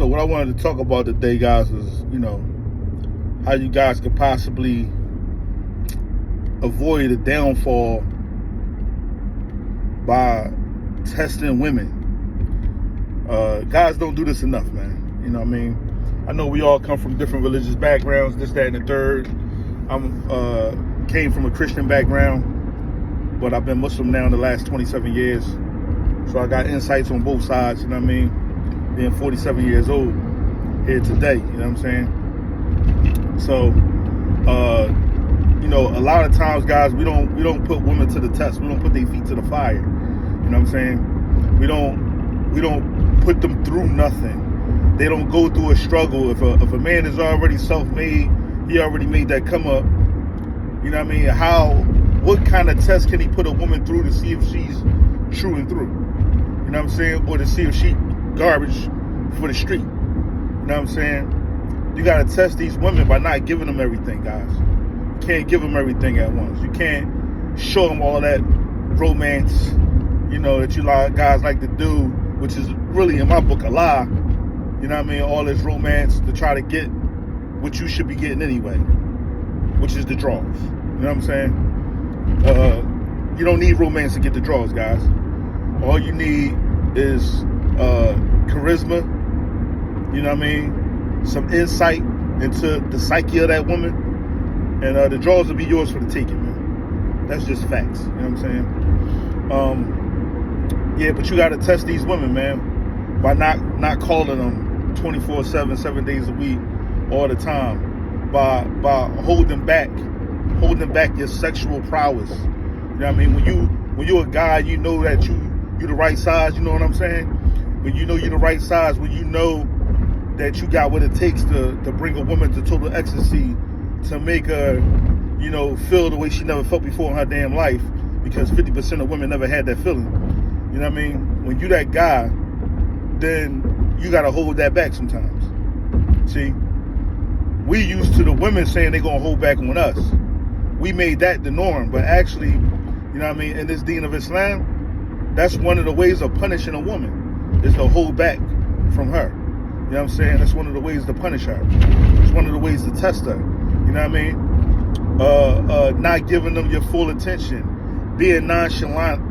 So what I wanted to talk about today, guys, is, how you guys could possibly avoid a downfall by testing women. Guys don't do this enough, man. You know what I mean? I know we all come from different religious backgrounds, this, that, and the third. Came from a Christian background, but I've been Muslim now in the last 27 years. So I got insights on both sides, you know what I mean? Being 47 years old here today, you know what I'm saying? So, a lot of times, guys, we don't put women to the test. We don't put their feet to the fire. You know what I'm saying? We don't put them through nothing. They don't go through a struggle. If a man is already self-made, he already made that come up. You know what I mean? What kind of test can he put a woman through to see if she's true and through? You know what I'm saying? Or to see if she garbage for the street. You know what I'm saying? You got to test these women by not giving them everything, guys. You can't give them everything at once. You can't show them all that romance, that you guys like to do, which is really, in my book, a lie. You know what I mean? All this romance to try to get what you should be getting anyway, which is the draws. You know what I'm saying? You don't need romance to get the draws, guys. All you need is charisma, you know what I mean? Some insight into the psyche of that woman, and the draws will be yours for the taking, man. That's just facts, you know what I'm saying? But you got to test these women, man, by not calling them 24/7, 7 days a week, all the time, by holding back your sexual prowess. You know what I mean? When you're a guy, you know that you the right size, you know what I'm saying? When you know you're the right size, when you know that you got what it takes to bring a woman to total ecstasy, to make her, feel the way she never felt before in her damn life, because 50% of women never had that feeling. You know what I mean? When you that guy, then you got to hold that back sometimes. See, we used to the women saying they're going to hold back on us. We made that the norm, but actually, you know what I mean, in this deen of Islam, that's one of the ways of punishing a woman, is to hold back from her. You know what I'm saying? That's one of the ways to punish her. It's one of the ways to test her. You know what I mean? Not giving them your full attention, being nonchalant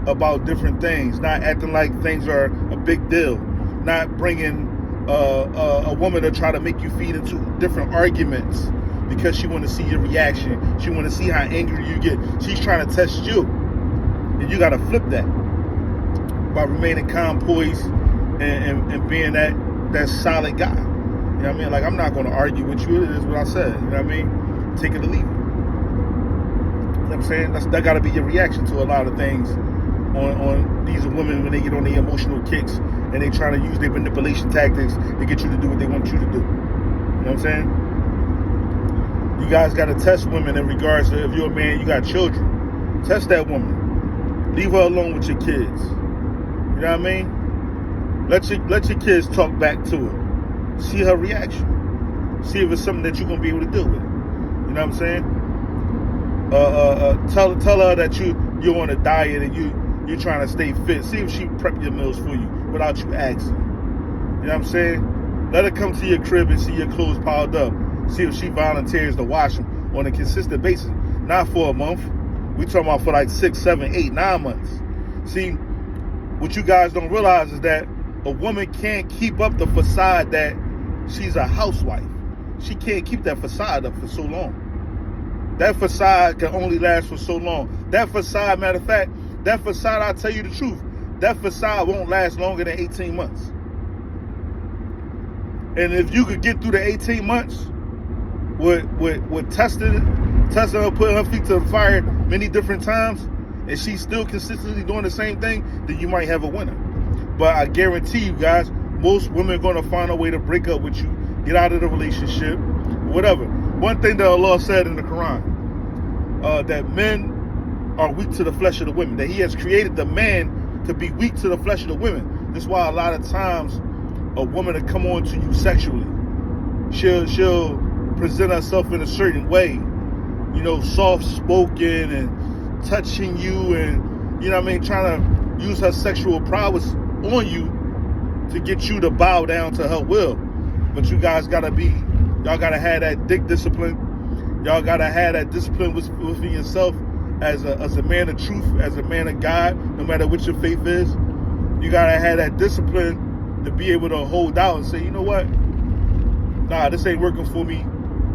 about different things, not acting like things are a big deal, not bringing a woman to try to make you feed into different arguments because she want to see your reaction. She want to see how angry you get. She's trying to test you, and you got to flip that by remaining calm, poised, and being that solid guy. You know what I mean? Like, I'm not going to argue with you. It is what I said. You know what I mean? Take it or leave it. You know what I'm saying? That got to be your reaction to a lot of things on these women when they get on their emotional kicks and they try to use their manipulation tactics to get you to do what they want you to do. You know what I'm saying? You guys got to test women in regards to, if you're a man, you got children. Test that woman. Leave her alone with your kids. You know what I mean? Let your kids talk back to her. See her reaction. See if it's something that you're going to be able to deal with. You know what I'm saying? Tell her that you're on a diet and you're trying to stay fit. See if she prep your meals for you without you asking. You know what I'm saying? Let her come to your crib and see your clothes piled up. See if she volunteers to wash them on a consistent basis. Not for a month. We talking about for like 6, 7, 8, 9 months. See, what you guys don't realize is that a woman can't keep up the facade that she's a housewife. She can't keep that facade up for so long. That facade can only last for so long. That facade, matter of fact, that facade, I'll tell you the truth, that facade won't last longer than 18 months. And if you could get through the 18 months with testing her, putting her feet to the fire many different times, and she's still consistently doing the same thing, then you might have a winner. But I guarantee you guys, most women are going to find a way to break up with you, get out of the relationship, whatever. One thing that Allah said in the Quran, that men are weak to the flesh of the women, that He has created the man to be weak to the flesh of the women. That's why a lot of times a woman will come on to you sexually. She'll present herself in a certain way, soft-spoken and touching you and, trying to use her sexual prowess on you to get you to bow down to her will. But you guys gotta y'all gotta have that dick discipline. Y'all gotta have that discipline within yourself as a man of truth, as a man of God, no matter what your faith is. You gotta have that discipline to be able to hold out and say, you know what? Nah, this ain't working for me,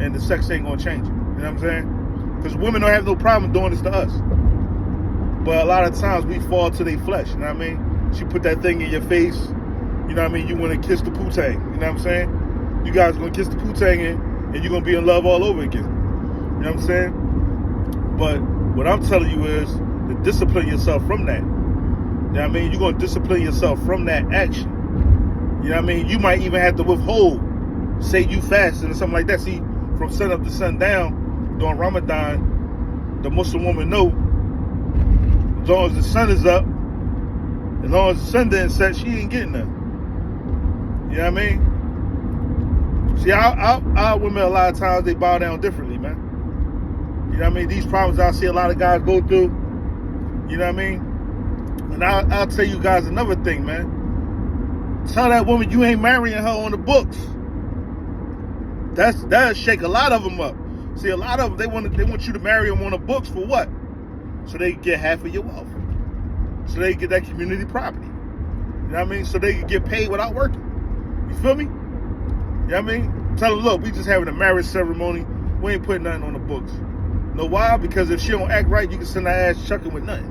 and the sex ain't gonna change it. You know what I'm saying? Because women don't have no problem doing this to us. But a lot of times we fall to their flesh, you know what I mean? She put that thing in your face, you know what I mean? You want to kiss the poo-tang, you know what I'm saying? You guys going to kiss the poo-tang and you're going to be in love all over again. You know what I'm saying? But what I'm telling you is to discipline yourself from that. You know what I mean? You're going to discipline yourself from that action. You know what I mean? You might even have to withhold, say you fasting or something like that. See, from sun up to sundown during Ramadan, the Muslim woman know as long as the sun is up, as long as the sun didn't set, she ain't getting nothing. You know what I mean? See, our women, a lot of times, they bow down differently, man. You know what I mean? These problems I see a lot of guys go through, you know what I mean? And I'll tell you guys another thing, man. Tell that woman you ain't marrying her on the books. That'll shake a lot of them up. See, a lot of them, they want you to marry them on the books for what? So they can get half of your wealth. So they can get that community property. You know what I mean? So they can get paid without working. You feel me? You know what I mean? Tell them, look, we just having a marriage ceremony. We ain't putting nothing on the books. Know why? Because if she don't act right, you can send her ass chucking with nothing.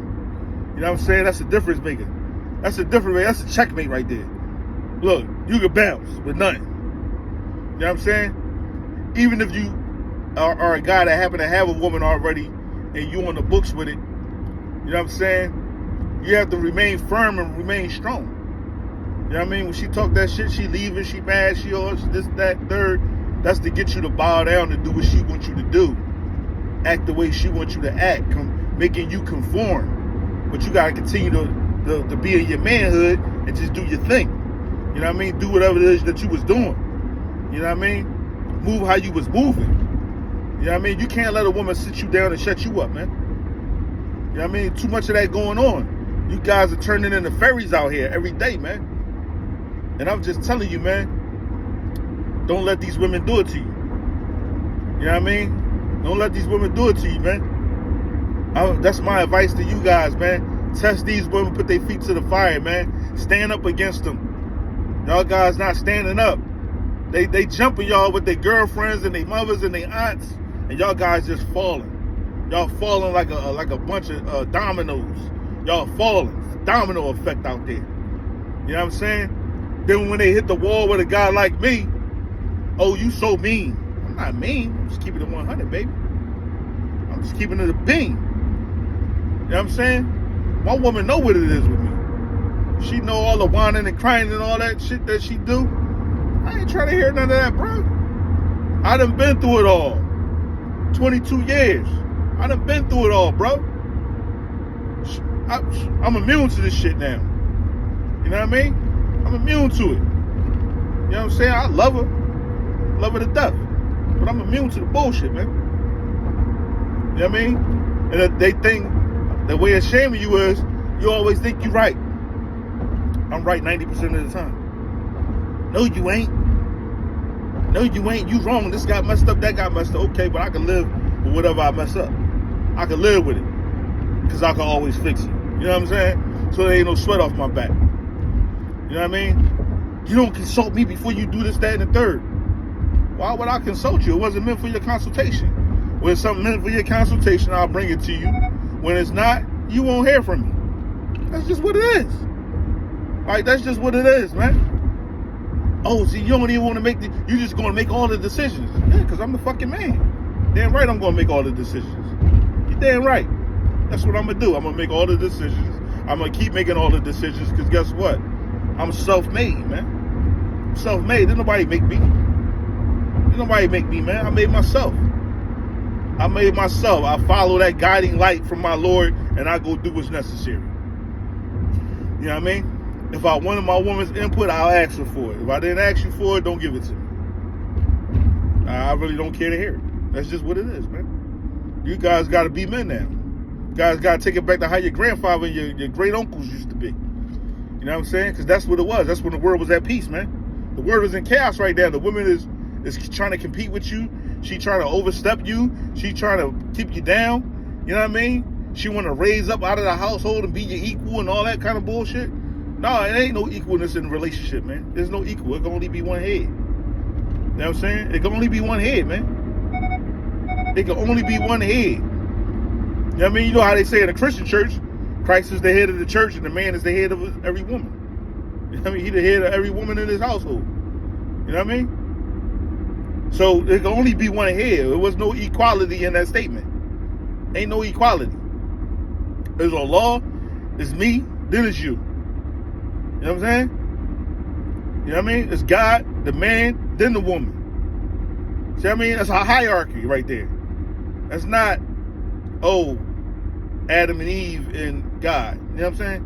You know what I'm saying? That's a difference maker. That's a checkmate right there. Look, you can bounce with nothing. You know what I'm saying? Even if you are a guy that happen to have a woman already and you on the books with it, you know what I'm saying? You have to remain firm and remain strong. You know what I mean? When she talk that shit, she leaving, she mad, she all this, that, third. That's to get you to bow down and do what she wants you to do. Act the way she wants you to act, making you conform. But you gotta continue to be in your manhood and just do your thing. You know what I mean? Do whatever it is that you was doing. You know what I mean? Move how you was moving. You know what I mean? You can't let a woman sit you down and shut you up, man. You know what I mean? Too much of that going on. You guys are turning into fairies out here every day, man. And I'm just telling you, man, don't let these women do it to you. You know what I mean? Don't let these women do it to you, man. That's my advice to you guys, man. Test these women, put their feet to the fire, man. Stand up against them. Y'all guys not standing up. They jumping y'all with their girlfriends and their mothers and their aunts, and y'all guys just falling. Y'all falling like a bunch of dominoes. Y'all falling. It's a domino effect out there. You know what I'm saying? Then when they hit the wall with a guy like me, oh, you so mean. I'm not mean. I'm just keeping it 100, baby. I'm just keeping it a bean. You know what I'm saying? My woman know what it is with me. She know all the whining and crying and all that shit that she do. I ain't trying to hear none of that, bro. I done been through it all. 22 years. I done been through it all, bro. I'm immune to this shit now. You know what I mean? I'm immune to it. You know what I'm saying? I love her. Love her to death. But I'm immune to the bullshit, man. You know what I mean? And they think, the way of shaming you is, you always think you're right. I'm right 90% of the time. No, you ain't. No, you ain't. You wrong. This got messed up, that got messed up. Okay, but I can live with whatever I mess up. I can live with it. Because I can always fix it. You know what I'm saying? So there ain't no sweat off my back. You know what I mean? You don't consult me before you do this, that, and the third. Why would I consult you? It wasn't meant for your consultation. When it's something meant for your consultation, I'll bring it to you. When it's not, you won't hear from me. That's just what it is. Like, that's just what it is, man. Oh, see, you don't even want to make you just going to make all the decisions. Yeah, because I'm the fucking man. Damn right I'm going to make all the decisions. You're damn right. That's what I'm going to do. I'm going to make all the decisions. I'm going to keep making all the decisions because guess what? I'm self-made, man. I'm self-made. Didn't nobody make me. Didn't nobody make me, man. I made myself. I made myself. I follow that guiding light from my Lord and I go do what's necessary. You know what I mean? If I wanted my woman's input, I'll ask her for it. If I didn't ask you for it, don't give it to me. I really don't care to hear it. That's just what it is, man. You guys got to be men now. You guys got to take it back to how your grandfather and your great uncles used to be. You know what I'm saying? Because that's what it was. That's when the world was at peace, man. The world was in chaos right now. The woman is trying to compete with you. She trying to overstep you. She trying to keep you down. You know what I mean? She want to raise up out of the household and be your equal and all that kind of bullshit. No, it ain't no equalness in a relationship, man. There's no equal. It can only be one head. You know what I'm saying? It can only be one head, man. It can only be one head. You know what I mean? You know how they say in a Christian church, Christ is the head of the church and the man is the head of every woman. You know what I mean? He's the head of every woman in his household. You know what I mean? So it can only be one head. There was no equality in that statement. Ain't no equality. There's a law, it's me, then it's you. You know what I'm saying? You know what I mean? It's God, the man, then the woman. See what I mean? That's a hierarchy right there. That's not, Adam and Eve and God. You know what I'm saying?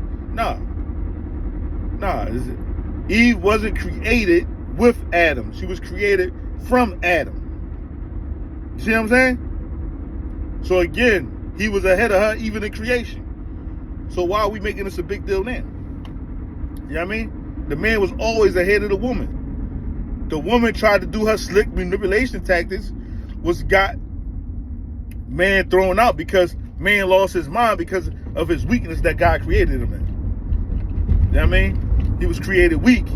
Nah. Eve wasn't created with Adam. She was created from Adam. You see what I'm saying? So again, he was ahead of her even in creation. So why are we making this a big deal now? You know what I mean? The man was always ahead of the woman. The woman tried to do her slick manipulation tactics, was got man thrown out because man lost his mind because of his weakness that God created him in. You know what I mean? He was created weak,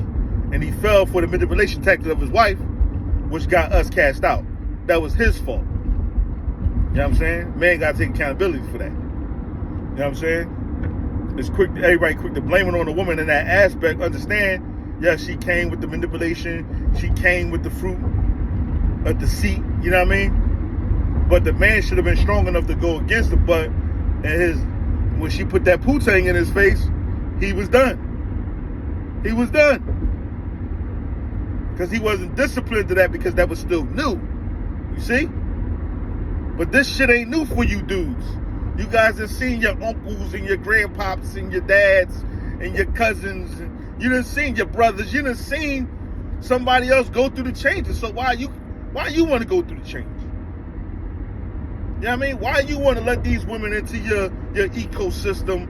and he fell for the manipulation tactics of his wife, which got us cast out. That was his fault. You know what I'm saying? Man got to take accountability for that. You know what I'm saying? It's quick. Everybody quick to blame it on the woman in that aspect. Understand? Yeah, she came with the manipulation. She came with the fruit of deceit. You know what I mean? But the man should have been strong enough to go against the butt. And when she put that poo-tang in his face, he was done. He was done. Because he wasn't disciplined to that because that was still new. You see? But this shit ain't new for you dudes. You guys have seen your uncles and your grandpops and your dads and your cousins. And you done seen your brothers. You done seen somebody else go through the changes. So why you want to go through the change? You know what I mean? Why you want to let these women into your ecosystem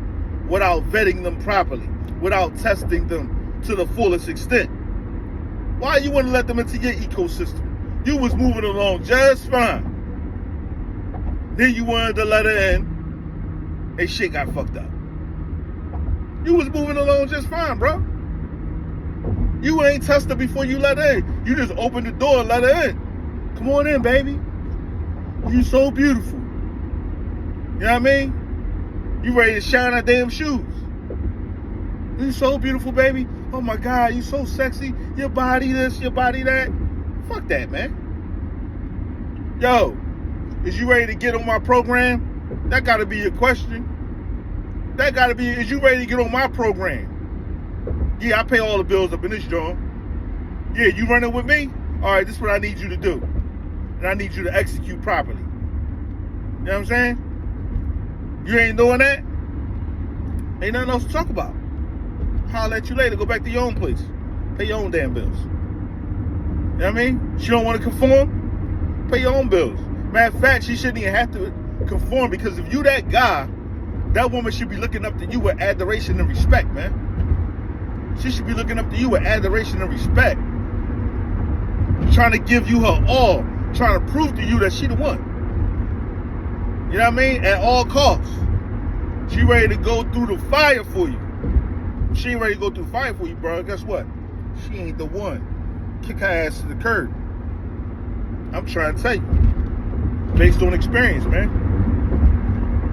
without vetting them properly, without testing them to the fullest extent? Why you want to let them into your ecosystem? You was moving along just fine. Then you wanted to let her in, and shit got fucked up. You was moving along just fine, bro. You ain't test her before you let her in. You just opened the door and let her in. Come on in, baby. You so beautiful. You know what I mean? You ready to shine her damn shoes. You so beautiful, baby. Oh my God, you so sexy. Your body this, your body that. Fuck that, man. Yo, is you ready to get on my program? That gotta be your question. That gotta be, is you ready to get on my program? Yeah, I pay all the bills up in this joint. Yeah, you running with me? All right, this is what I need you to do. And I need you to execute properly. You know what I'm saying? You ain't doing that? Ain't nothing else to talk about. Holler at you later. Go back to your own place. Pay your own damn bills. You know what I mean? She don't want to conform? Pay your own bills. Matter of fact, she shouldn't even have to conform, because if you that guy, that woman should be looking up to you with adoration and respect, man. She should be looking up to you with adoration and respect. Trying to give you her all. Trying to prove to you that she the one. You know what I mean? At all costs. She ready to go through the fire for you. If she ain't ready to go through the fire for you, bro, guess what? She ain't the one. Kick her ass to the curb. I'm trying to tell you. Based on experience, man.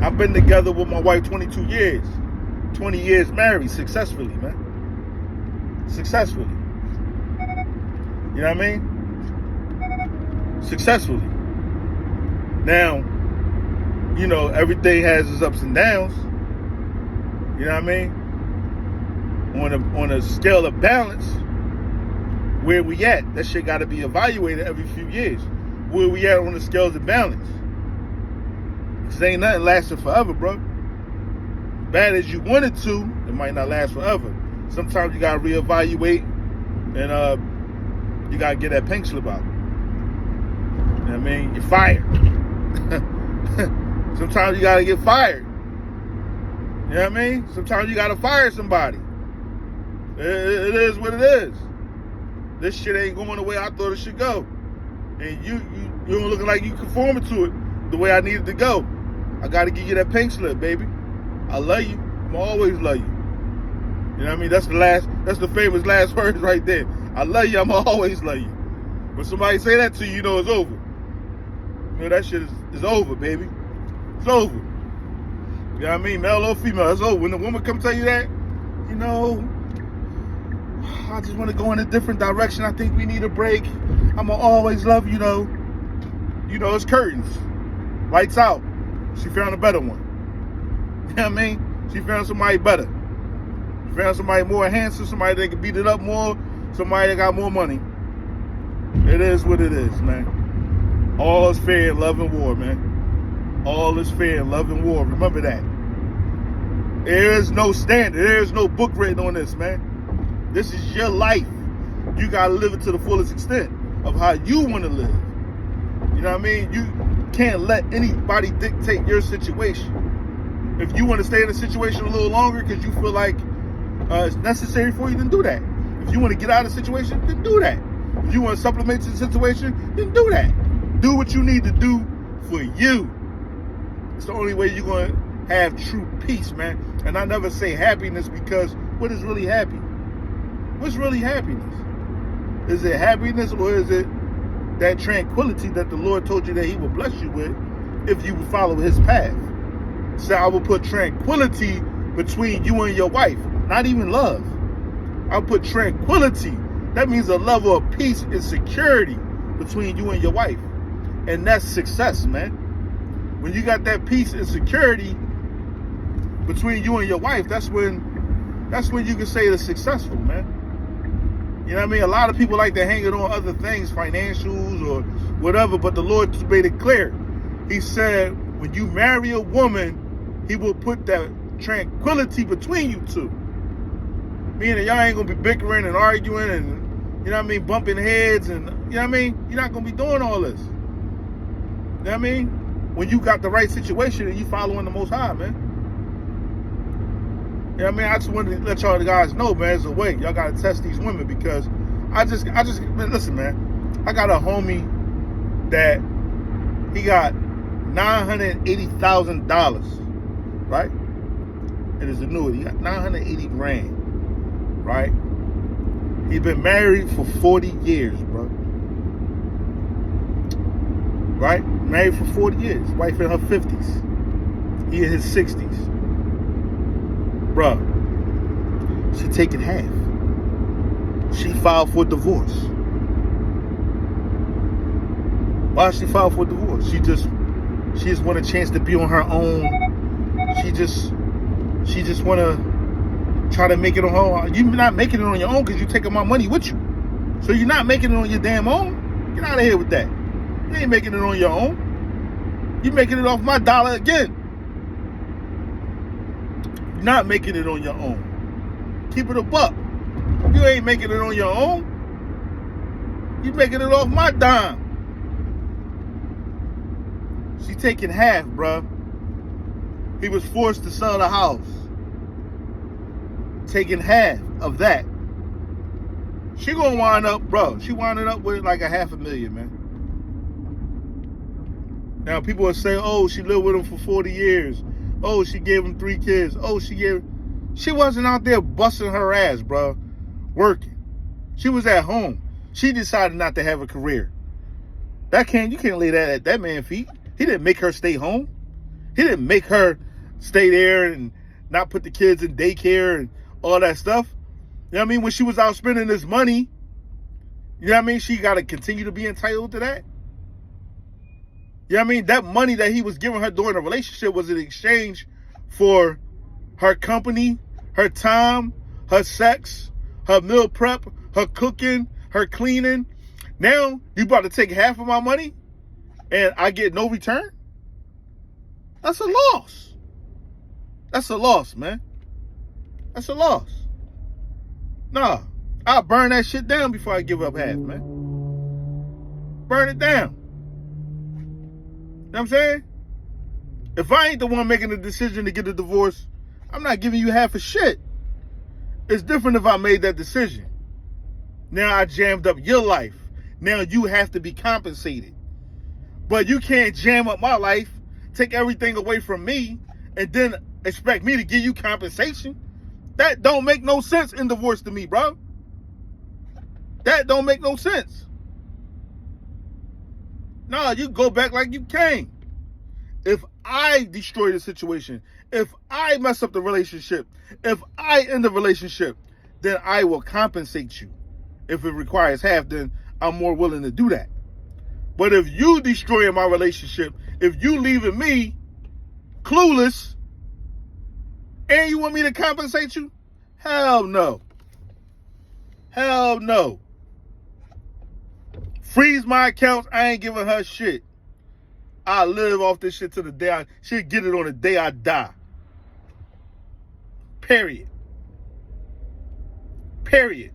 I've been together with my wife 22 years. 20 years married successfully, man. Successfully. You know what I mean? Successfully. Now, you know, everything has its ups and downs. You know what I mean? On a scale of balance, where we at? That shit got to be evaluated every few years. Where we at on the scales of balance? Because ain't nothing lasting forever, bro. Bad as you want it to, it might not last forever. Sometimes you got to reevaluate, and you got to get that pink slip out. You know what I mean? You're fired. Sometimes you got to get fired. You know what I mean? Sometimes you got to fire somebody. It is what it is. This shit ain't going the way I thought it should go. And you don't look like you conforming to it the way I needed to go. I got to give you that pink slip, baby. I love you. I'm always love you. You know what I mean? That's the famous last words right there. I love you. I'm always love you. When somebody say that to you, you know it's over. You know that shit is over, baby. It's over. You know what I mean? Male or female, it's over. When the woman come tell you that, you know, I just want to go in a different direction. I think we need a break. I'ma always love you though. You know, it's curtains. Lights out. She found a better one. You know what I mean? She found somebody better. She found somebody more handsome, somebody that can beat it up more, somebody that got more money. It is what it is, man. All is fair in love and war, man. All is fair in love and war. Remember that. There is no standard. There is no book written on this, man. This is your life. You got to live it to the fullest extent of how you want to live. You know what I mean? You can't let anybody dictate your situation. If you want to stay in a situation a little longer because you feel like it's necessary for you, then do that. If you want to get out of the situation, then do that. If you want to supplement the situation, then do that. Do what you need to do for you. It's the only way you're going to have true peace, man. And I never say happiness because what is really happy? What's really happiness? Is it happiness or is it that tranquility that the Lord told you that he will bless you with if you would follow his path? So I will put tranquility between you and your wife, not even love. I'll put tranquility. That means a level of peace and security between you and your wife. And that's success, man. When you got that peace and security between you and your wife, that's when you can say it's successful, man. You know what I mean? A lot of people like to hang it on other things, financials or whatever, but the Lord made it clear. He said, when you marry a woman, he will put that tranquility between you two. Meaning y'all ain't going to be bickering and arguing and, you know what I mean, bumping heads and, you know what I mean? You're not going to be doing all this. You know what I mean? When you got the right situation and you following the Most High, man. You know what I mean? I just wanted to let y'all guys know, man, there's a way. Y'all got to test these women because I just, man, listen, man. I got a homie that he got $980,000, right? In his annuity. He got 980 grand, right? He's been married for 40 years, bro. Right? Married for 40 years. Wife in her 50s. He in his 60s. Bruh, she taking half. She filed for divorce. Why she filed for divorce? She just want a chance to be on her own. She just want to try to make it on her own. You're not making it on your own because you're taking my money with you. So you're not making it on your damn own. Get out of here with that. You ain't making it on your own. You're making it off my dollar again. Not making it on your own. Keep it a buck. You ain't making it on your own. You making it off my dime. She taking half, bruh. He was forced to sell the house. Taking half of that. She gonna wind up, bro. She winded up with like $500,000, man. Now people will say, oh, she lived with him for 40 years. Oh, she gave him 3 kids. Oh, she wasn't out there busting her ass, bro, working. She was at home. She decided not to have a career. You can't lay that at that man's feet. He didn't make her stay home. He didn't make her stay there and not put the kids in daycare and all that stuff. You know what I mean? When she was out spending this money, you know what I mean? She got to continue to be entitled to that. You know what I mean? That money that he was giving her during the relationship was in exchange for her company, her time, her sex, her meal prep, her cooking, her cleaning. Now, you about to take half of my money and I get no return? That's a loss. That's a loss, man. That's a loss. Nah, I'll burn that shit down before I give up half, man. Burn it down. You know what I'm saying? If I ain't the one making the decision to get a divorce, I'm not giving you half a shit. It's different if I made that decision. Now I jammed up your life. Now you have to be compensated. But you can't jam up my life, take everything away from me, and then expect me to give you compensation. That don't make no sense in divorce to me, bro. That don't make no sense. Nah, you go back like you came. If I destroy the situation, if I mess up the relationship, if I end the relationship, then I will compensate you. If it requires half, then I'm more willing to do that. But if you destroying my relationship, if you leaving me clueless, and you want me to compensate you, hell no. Hell no. Freeze my accounts, I ain't giving her shit. I live off this shit to the day she'll get it on the day I die. Period. Period.